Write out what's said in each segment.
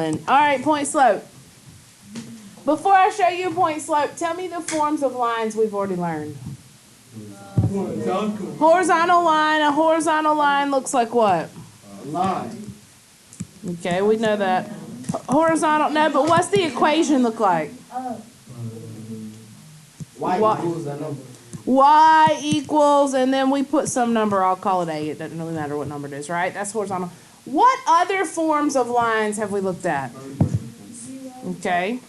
All right, point slope. Before I show you point slope, tell me the forms of lines we've already learned. Horizontal line. A horizontal line looks like what? Line. Okay, we know that. Horizontal, no, but what's the equation look like? Y equals that number. Y equals, and then we put some number, I'll call it A. It doesn't really matter what number it is, right? That's horizontal. What other forms of lines have we looked at? Okay.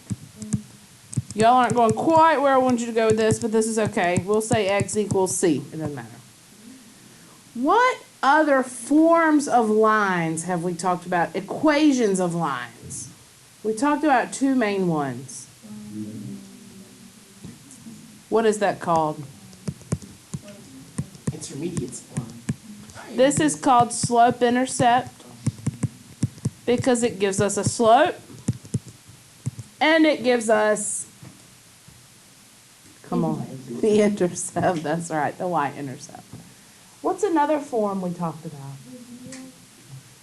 Y'all aren't going quite where I want you to go with this, but this is okay. We'll say X equals C. It doesn't matter. What other forms of lines have we talked about? Equations of lines. We talked about two main ones. What is that called? Intermediate line. This is called slope-intercept because it gives us a slope and it gives us, come on, the intercept. That's right, the y-intercept. What's another form we talked about?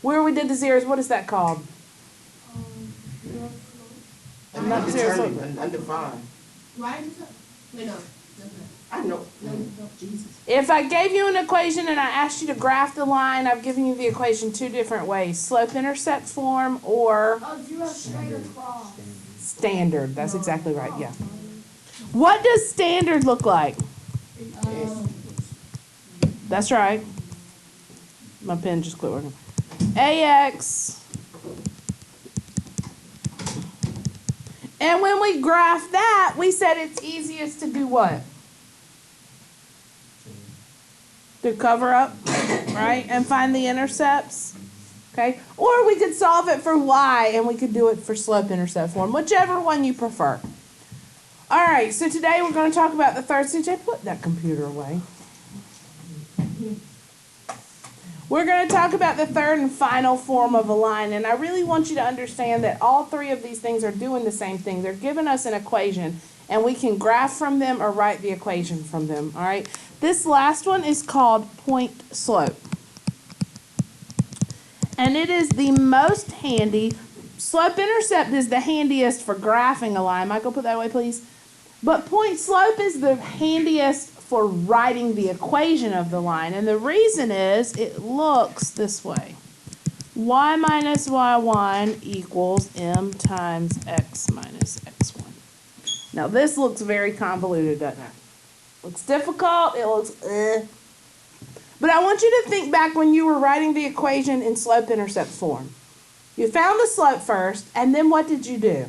Where we did the zeros, what is that called? Undetermined, undefined. Why is it? Wait, no. I know. Jesus. If I gave you an equation and I asked you to graph the line, I've given you the equation two different ways. Slope-intercept form or zero straight across. standard. That's exactly right, yeah. What does standard look like? That's right. My pen just quit working. AX. And when we graph that, we said it's easiest to do what? To cover up, right? And find the intercepts. Okay? Or we could solve it for y and we could do it for slope-intercept form, whichever one you prefer. All right, so today we're going to talk about the third. CJ, put that computer away. We're going to talk about the third and final form of a line, and I really want you to understand that all three of these things are doing the same thing. They're giving us an equation, and we can graph from them or write the equation from them, all right? This last one is called point slope, and it is the most handy. Slope-intercept is the handiest for graphing a line. Michael, put that away, please. But point slope is the handiest for writing the equation of the line. And the reason is it looks this way. Y minus y1 equals m times x minus x1. Now this looks very convoluted, doesn't it? Looks difficult. It looks But I want you to think back when you were writing the equation in slope-intercept form. You found the slope first, and then what did you do?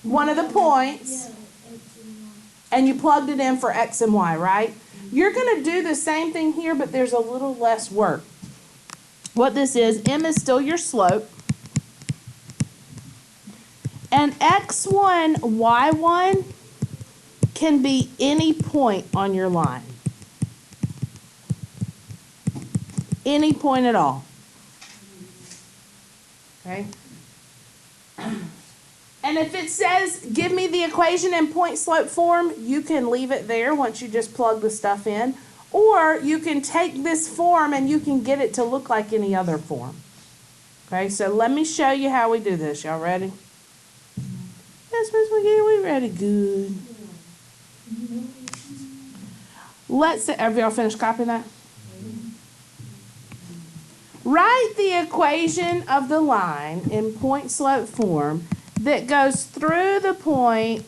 One of the points. And you plugged it in for x and y, right? You're going to do the same thing here, but there's a little less work. What this is, m is still your slope. And x1, y1 can be any point on your line. Any point at all. Okay? And if it says, give me the equation in point slope form, you can leave it there once you just plug the stuff in. Or you can take this form and you can get it to look like any other form. Okay, so let me show you how we do this. Y'all ready? Yes, Miss McGee, we ready? Good. Let's say, have y'all finished copying that? Write the equation of the line in point slope form that goes through the point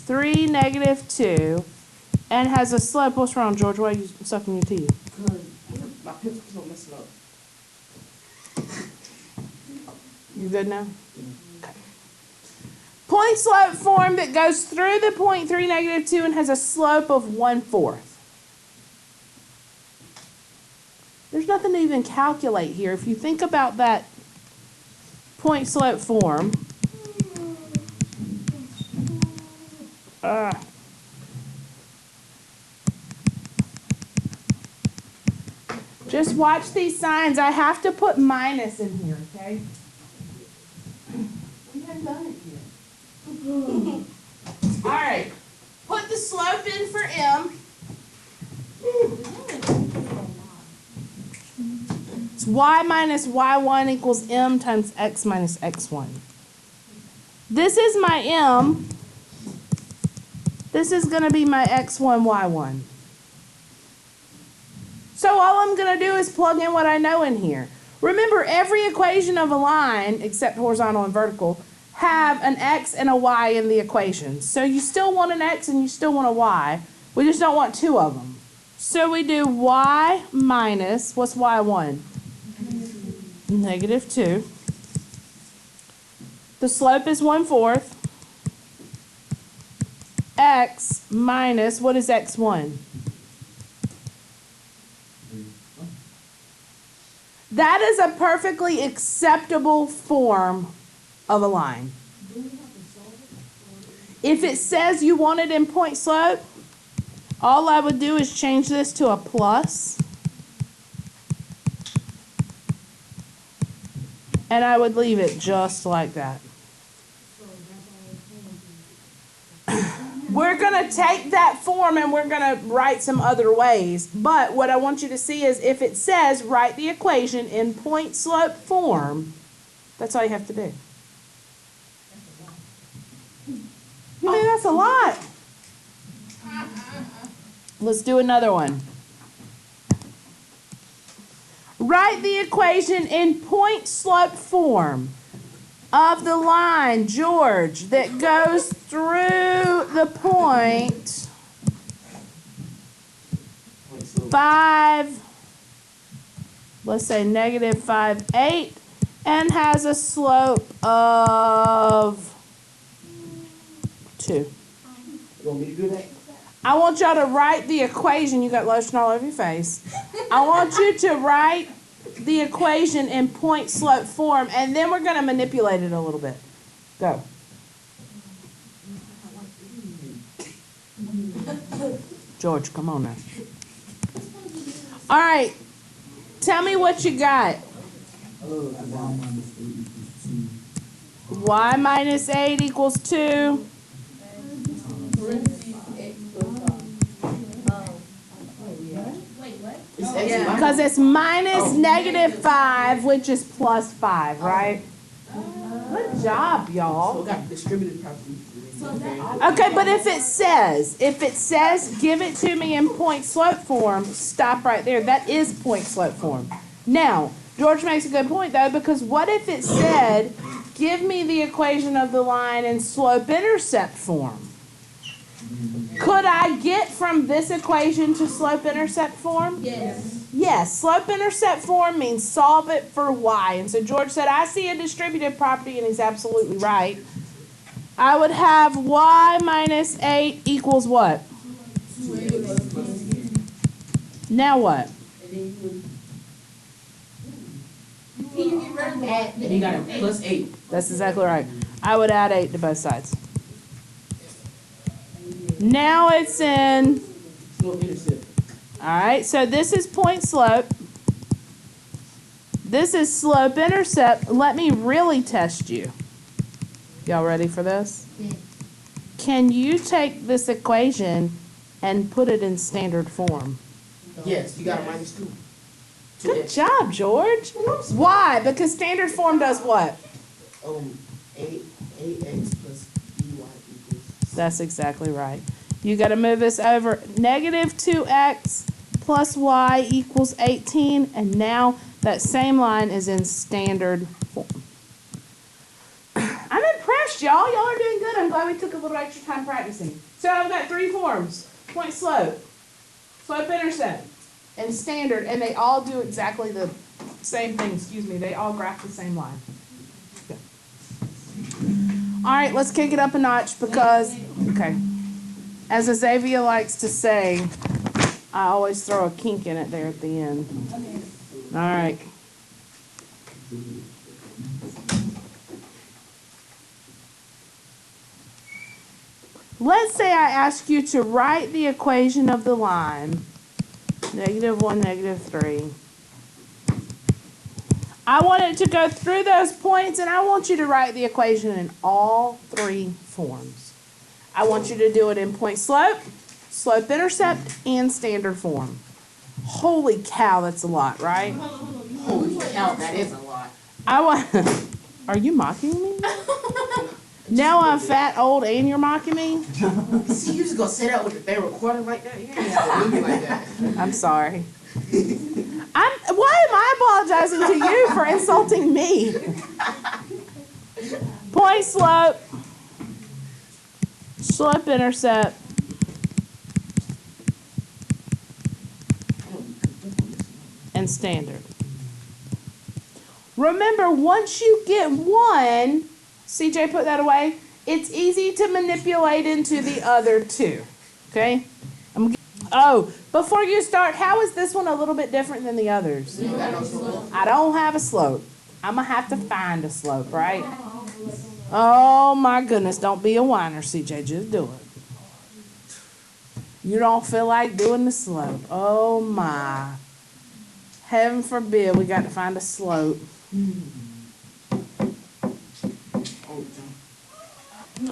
3, -2, and has a slope. What's wrong, George? Why are you sucking your teeth? My pencil's not messing up. You good now? Okay. Point slope form that goes through the point 3, -2, and has a slope of 1/4. There's nothing to even calculate here. If you think about that point slope form, just watch these signs. I have to put minus in here, okay? We haven't done it yet. All right. Put the slope in for m. y minus y1 equals m times x minus x1. This is my m. This is going to be my x1, y1. So all I'm going to do is plug in what I know in here. Remember, every equation of a line, except horizontal and vertical, have an x and a y in the equation. So you still want an x and you still want a y. We just don't want two of them. So we do y minus, what's y1? Negative 2. The slope is 1/4. X minus, what is x1? That is a perfectly acceptable form of a line. If it says you want it in point slope, all I would do is change this to a plus. And I would leave it just like that. We're going to take that form and we're going to write some other ways. But what I want you to see is if it says write the equation in point slope form, that's all you have to do. You mean that's a lot? Let's do another one. Write the equation in point slope form of the line, George, that goes through the point 5, let's say negative 5, 8, and has a slope of 2. You want me to do that? I want y'all to write the equation. You got lotion all over your face. I want you to write the equation in point slope form, and then we're going to manipulate it a little bit. Go. George, come on now. All right. Tell me what you got. Y minus 8 equals 2. Because it's minus negative 5, which is plus 5, right? Good job, y'all. So we got distributed property. Okay, but if it says give it to me in point slope form, stop right there. That is point slope form. Now, George makes a good point, though, because what if it said give me the equation of the line in slope intercept form? Could I get from this equation to slope intercept form? Yes. Yes, slope intercept form means solve it for y. And so George said, I see a distributive property, and he's absolutely right. I would have y minus 8 equals what? Now what? And you got a plus 8. That's exactly right. I would add 8 to both sides. Now it's in. Slope intercept. All right, so this is point slope. This is slope intercept. Let me really test you. Y'all ready for this? Yeah. Can you take this equation and put it in standard form? Yes, you got a minus 2. Good job, George. Why? Because standard form does what? 8x plus ey equals. That's exactly right. You got to move this over. Negative 2x plus y equals 18. And now that same line is in standard form. I'm impressed, y'all. Y'all are doing good. I'm glad we took a little extra time practicing. So I've got 3 forms. Point slope, slope intercept, and standard. And they all do exactly the same thing. Excuse me. They all graph the same line. Okay. All right, let's kick it up a notch because, okay. As Xavier likes to say, I always throw a kink in it there at the end. All right. Let's say I ask you to write the equation of the line, negative 1, negative 3. I want it to go through those points, and I want you to write the equation in all 3 forms. I want you to do it in point slope, slope intercept, and standard form. Holy cow, that's a lot, right? Holy cow, that is a lot. I want. Are you mocking me? Now I'm fat, old, and you're mocking me? See, you just gonna sit out with the thing recording like that? You ain't have to do me like that. I'm sorry. Why am I apologizing to you for insulting me? Point slope, slope intercept, and standard. Remember, once you get one, CJ put that away, it's easy to manipulate into the other two. Okay? Oh, before you start, how is this one a little bit different than the others? I don't have a slope. I'm going to have to find a slope, right? Oh my goodness, don't be a whiner, CJ, just do it. You don't feel like doing the slope. Oh my. Heaven forbid we got to find a slope.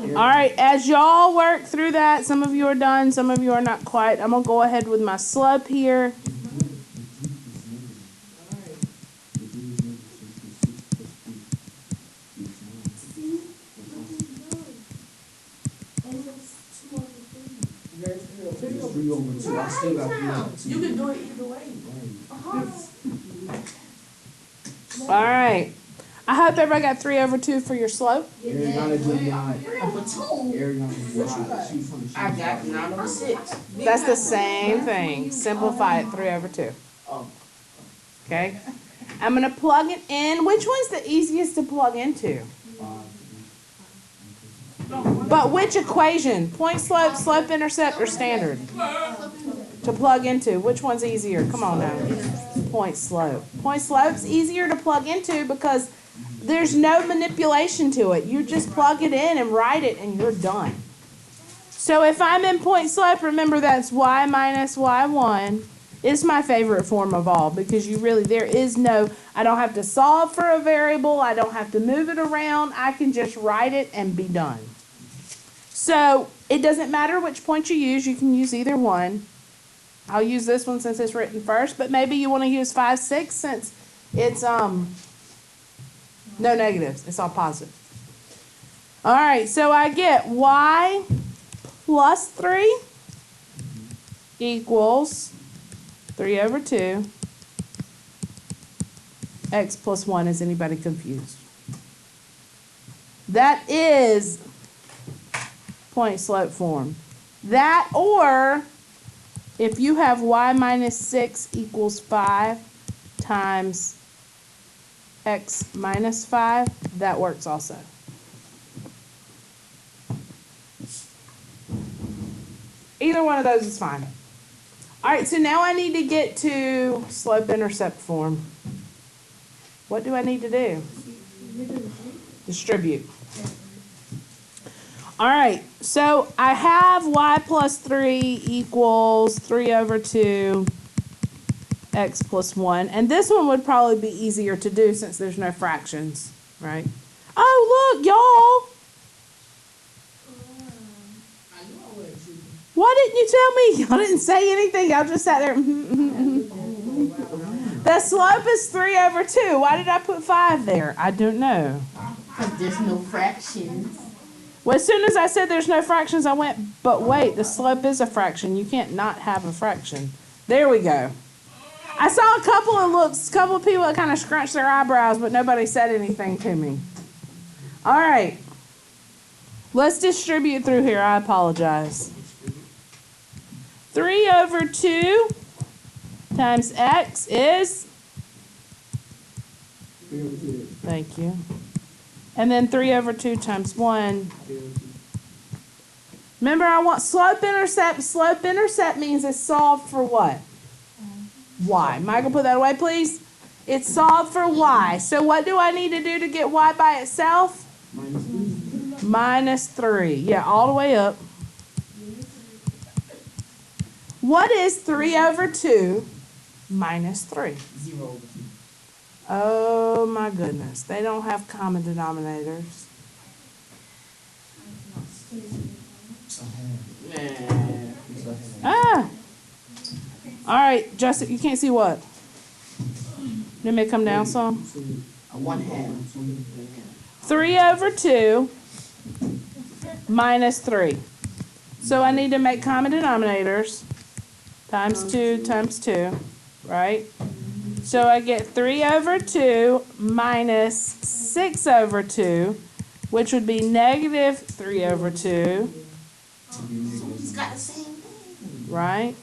All right, as y'all work through that, some of you are done, some of you are not quite. I'm going to go ahead with my slope here. You can do it either way. All right. I hope everybody got 3/2 for your slope. Over 2. I got 9/6. That's the same thing. Simplify it 3/2. Oh. Okay? I'm going to plug it in. Which one's the easiest to plug into? But which equation? Point slope, slope intercept, or standard? To plug into. Which one's easier? Come on now. Point slope. Point slope's easier to plug into because there's no manipulation to it. You just plug it in and write it and you're done. So if I'm in point slope, remember that's y minus y1. It's my favorite form of all because there is no, I don't have to solve for a variable. I don't have to move it around. I can just write it and be done. So it doesn't matter which point you use. You can use either one. I'll use this one since it's written first, but maybe you want to use 5, 6 since it's no negatives. It's all positive. All right, so I get y plus 3 equals 3/2. X plus 1. Is anybody confused? That is point slope form. That, or if you have y minus 6 equals 5 times x minus 5, that works also. Either one of those is fine. All right, so now I need to get to slope intercept form. What do I need to do? Distribute. All right, so I have y plus 3 equals 3/2 x plus 1. And this one would probably be easier to do since there's no fractions, right? Oh, look, y'all. Why didn't you tell me? Y'all didn't say anything. Y'all just sat there. The slope is 3/2. Why did I put 5 there? I don't know. Because there's no fractions. Well, as soon as I said there's no fractions, I went, but wait, the slope is a fraction. You can't not have a fraction. There we go. I saw a couple of people that kind of scrunched their eyebrows, but nobody said anything to me. All right. Let's distribute through here. I apologize. 3/2 times x is? Thank you. And then 3/2 times 1. Remember, I want slope intercept. Slope intercept means it's solved for what? Y. Michael, put that away, please. It's solved for y. So what do I need to do to get y by itself? Minus 3. Yeah, all the way up. What is 3/2 minus 3? 0/2. Oh my goodness. They don't have common denominators. Man. Ah. All right, Justin, you can't see what? Let me come down some. 1/2. 3 over 2 minus 3. So I need to make common denominators. Times 2 times 2, right? So I get 3 over 2 minus 6 over 2, which would be negative 3 over 2, He's got the same thing. right?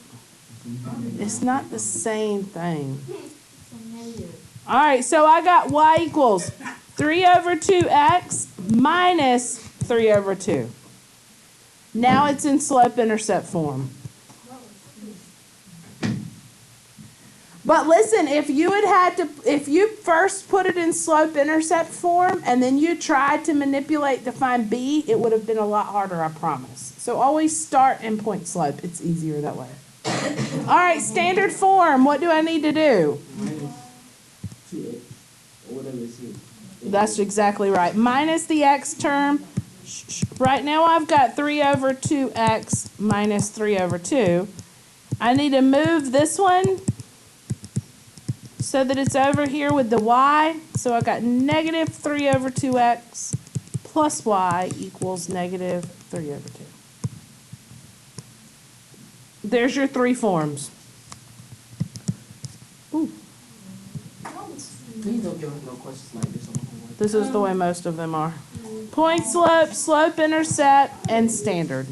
It's not the same thing. All right, so I got y equals 3 over 2x minus 3 over 2. Now it's in slope-intercept form. But listen, if you first put it in slope-intercept form and then you tried to manipulate to find b, it would have been a lot harder, I promise. So always start in point slope. It's easier that way. All right, standard form. What do I need to do? That's exactly right. Minus the x term. Right now I've got 3 over 2x minus 3 over 2. I need to move this one so that it's over here with the y. So I got negative 3 over 2x plus y equals negative 3 over 2. There's your 3 forms. Ooh. Please don't give us no questions like this on the homework. This is the way most of them are. Point slope, slope intercept, and standard.